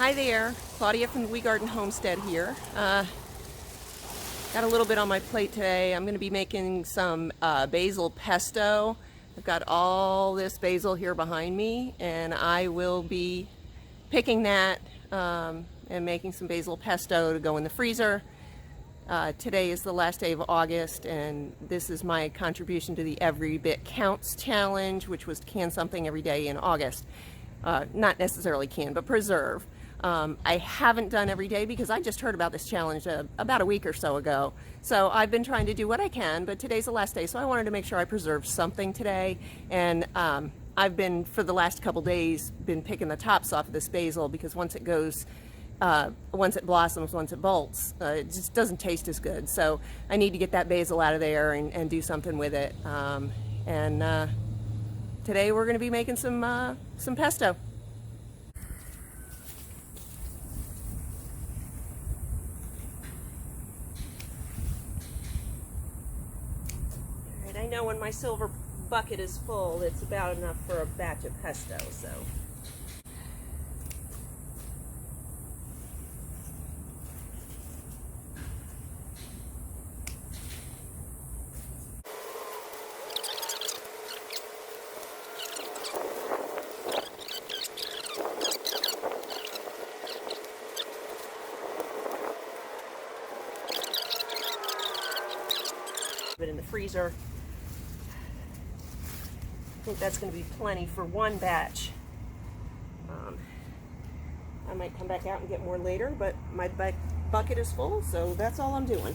Hi there, Claudia from the Wee Garden Homestead here. Got a little bit on my plate today. I'm going to be making some basil pesto. I've got all this basil here behind me, and I will be picking that and making some basil pesto to go in the freezer. Today is the last day of August, and this is my contribution to the Every Bit Counts challenge, which was to can something every day in August. Not necessarily can, but preserve. I haven't done every day because I just heard about this challenge about a week or so ago. So I've been trying to do what I can, but today's the last day, so I wanted to make sure I preserved something today. And I've been, for the last couple days, been picking the tops off of this basil because once it goes, once it blossoms, once it bolts, it just doesn't taste as good. So I need to get that basil out of there and do something with it. Today we're going to be making some pesto. I know when my silver bucket is full, it's about enough for a batch of pesto, so. Put it in the freezer. I think that's going to be plenty for one batch. I might come back out and get more later, but my bucket is full, so that's all I'm doing.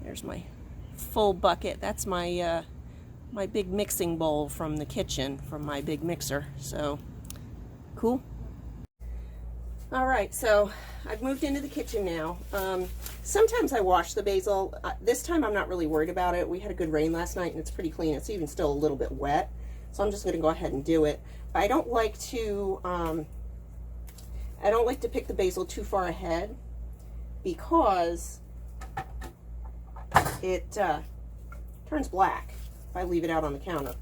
There's my full bucket. That's my my big mixing bowl from the kitchen, from my big mixer. So cool. All right, so I've moved into the kitchen now. Sometimes I wash the basil. This time I'm not really worried about it. We had a good rain last night and it's pretty clean. It's even still a little bit wet, so I'm just going to go ahead and do it. But I don't like to pick the basil too far ahead because it turns black if I leave it out on the counter.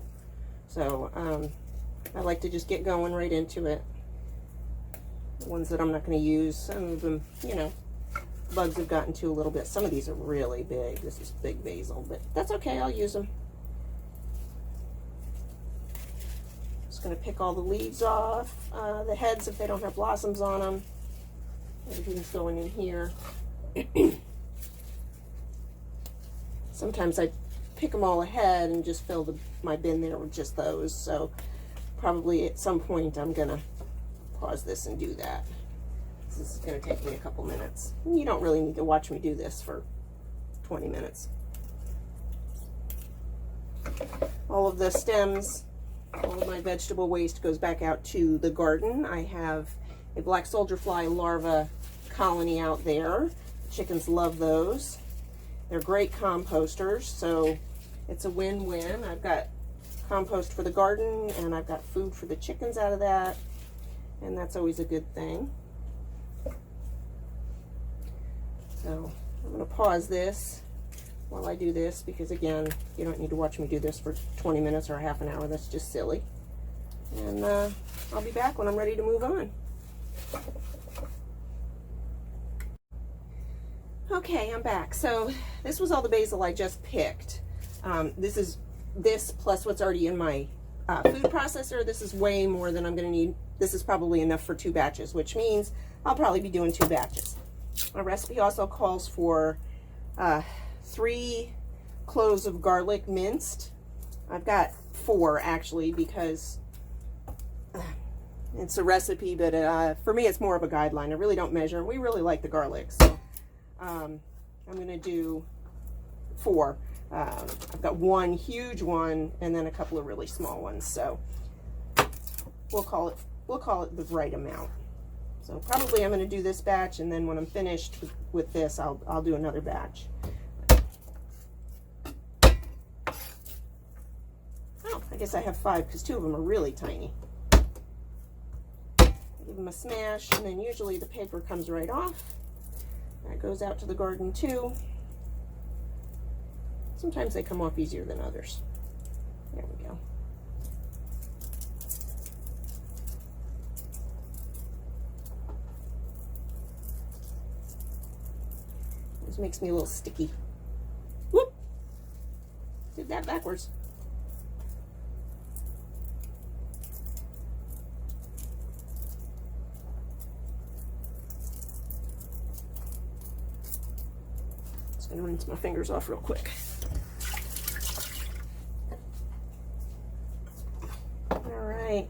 So I like to just get going right into it. The ones that I'm not going to use, some of them, you know, bugs have gotten to a little bit. Some of these are really big. This is big basil, but that's okay. I'll use them. Just going to pick all the leaves off, the heads if they don't have blossoms on them. Everything's going in here. Sometimes I pick them all ahead and just fill my bin there with just those. So probably at some point I'm going to pause this and do that. This is going to take me a couple minutes. You don't really need to watch me do this for 20 minutes. All of the stems, all of my vegetable waste goes back out to the garden. I have a black soldier fly larva colony out there. Chickens love those. They're great composters, so it's a win-win. I've got compost for the garden and I've got food for the chickens out of that. And that's always a good thing. So I'm going to pause this while I do this because, again, you don't need to watch me do this for 20 minutes or half an hour. That's just silly. And I'll be back when I'm ready to move on. Okay, I'm back. So this was all the basil I just picked. This is this plus what's already in my food processor. This is way more than I'm going to need. This is probably enough for 2 batches, which means I'll probably be doing 2 batches. My recipe also calls for 3 cloves of garlic minced. I've got 4 actually because it's a recipe, but for me it's more of a guideline. I really don't measure. We really like the garlic, so I'm going to do 4. I've got 1 huge one and then a couple of really small ones, so we'll call it the right amount. So probably I'm going to do this batch, and then when I'm finished with this, I'll do another batch. Oh, I guess I have 5 because 2 of them are really tiny. Give them a smash, and then usually the paper comes right off. That goes out to the garden too. Sometimes they come off easier than others. There we go. This makes me a little sticky. Whoop! Did that backwards. Just gonna rinse my fingers off real quick. All right.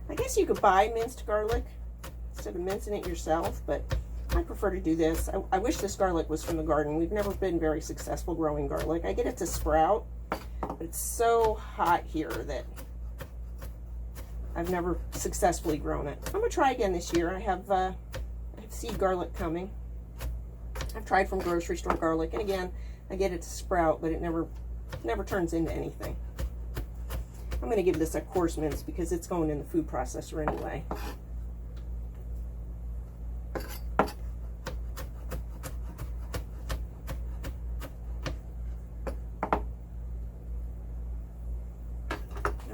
I guess you could buy minced garlic instead of mincing it yourself, but I prefer to do this. I wish this garlic was from the garden. We've never been very successful growing garlic. I get it to sprout, but it's so hot here that I've never successfully grown it. I'm gonna try again this year. I have seed garlic coming. I've tried from grocery store garlic, and again, I get it to sprout, but it never turns into anything. I'm going to give this a coarse mince because it's going in the food processor anyway.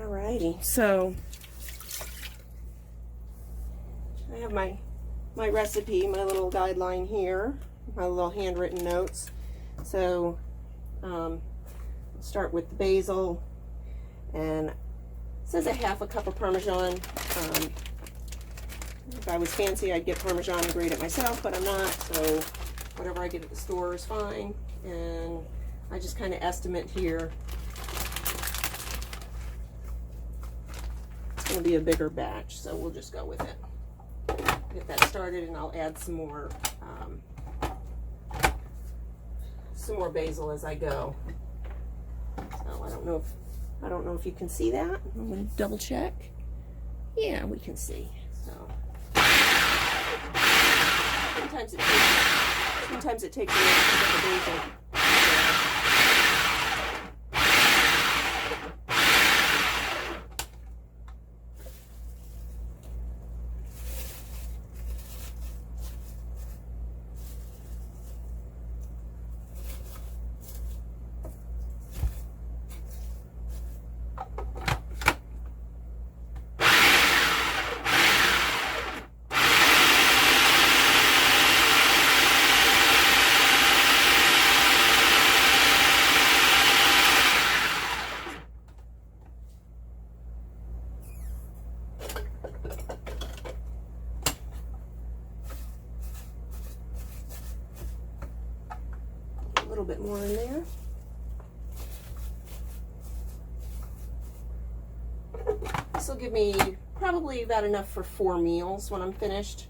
Alrighty, so I have my recipe, my little guideline here, my little handwritten notes. So start with the basil, and it says a half a cup of Parmesan. If I was fancy, I'd get Parmesan and grate it myself, but I'm not, so whatever I get at the store is fine. And I just kind of estimate here. It's going to be a bigger batch, so we'll just go with it. Get that started, and I'll add some more basil as I go. So I don't know if you can see that. I'm going to double check. Yeah, we can see. So sometimes it takes a minute to get the basil. A little bit more in there. This will give me probably about enough for 4 meals when I'm finished.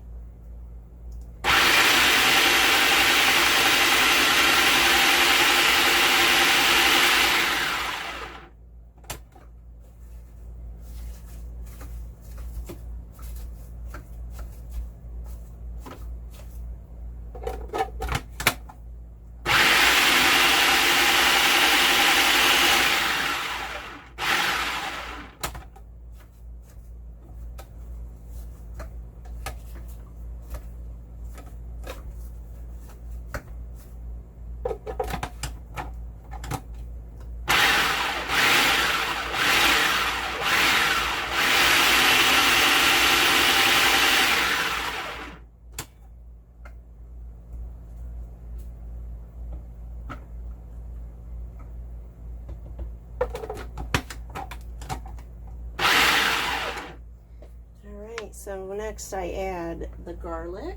So next I add the garlic.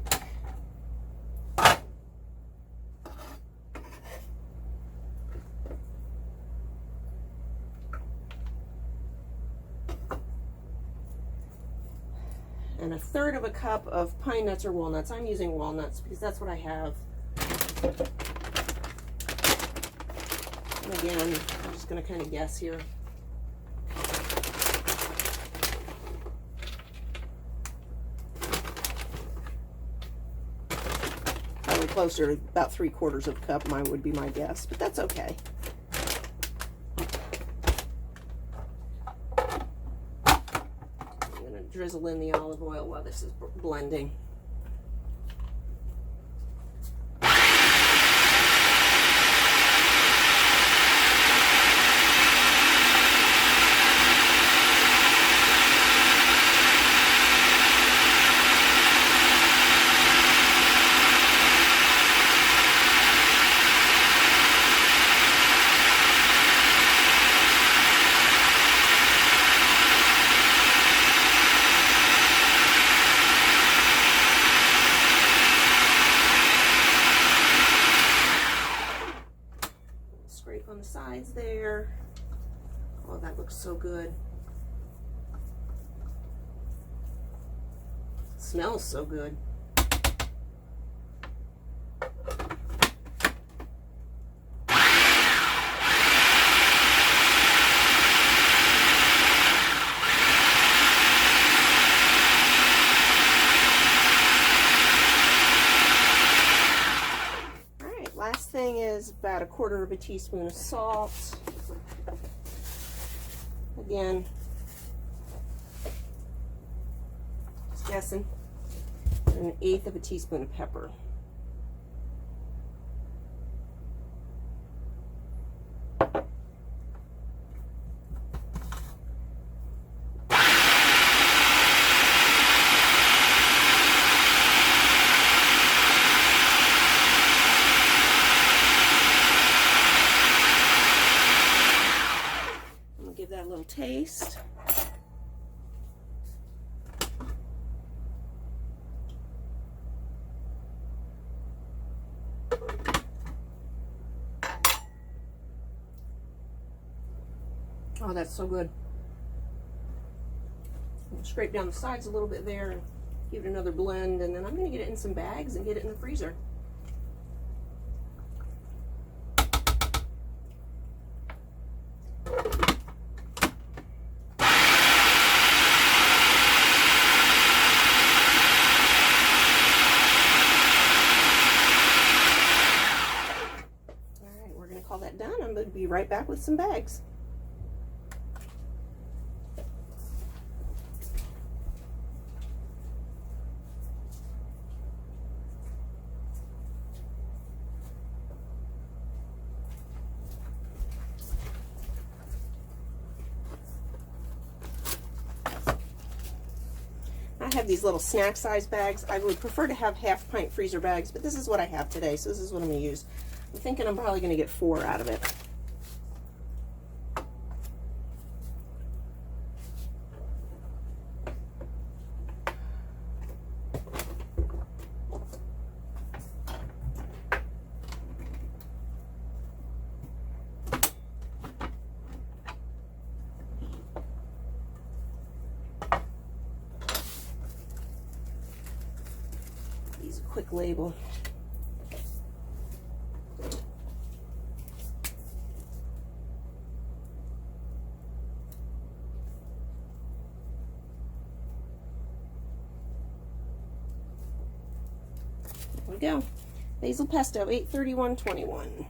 And 1/3 of a cup of pine nuts or walnuts. I'm using walnuts because that's what I have. And again, I'm just going to kind of guess here. Probably closer to about 3/4 of a cup, mine would be my guess, but that's okay. I'm going to drizzle in the olive oil while this is blending. sides there. Oh, that looks so good. Smells so good. Last thing is about a 1/4 of a teaspoon of salt. Again, just guessing. And 1/8 of a teaspoon of pepper. Give that a little taste. Oh, that's so good. Scrape down the sides a little bit there and give it another blend, and then I'm going to get it in some bags and get it in the freezer. All that done, I'm going to be right back with some bags. I have these little snack size bags. I would prefer to have 1/2 pint freezer bags, but this is what I have today, so this is what I'm going to use. I'm thinking I'm probably going to get 4 out of it. Use a quick label. There we go. Basil pesto, 831.21.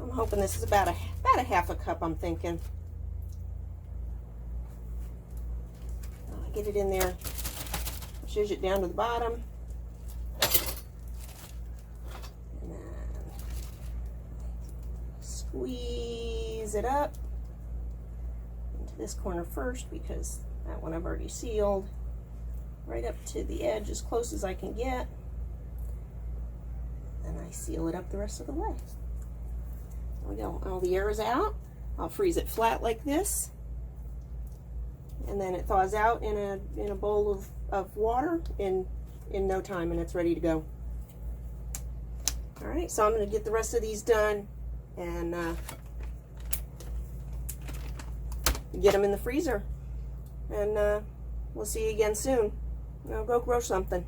I'm hoping this is about a 1/2 cup, I'm thinking. I'll get it in there, shush it down to the bottom, and then squeeze it up into this corner first, because that one I've already sealed, right up to the edge as close as I can get, and I seal it up the rest of the way. There we go. All the air is out. I'll freeze it flat like this, and then it thaws out in a bowl of water in no time, and it's ready to go. All right, so I'm going to get the rest of these done and get them in the freezer, and we'll see you again soon. Now go grow something.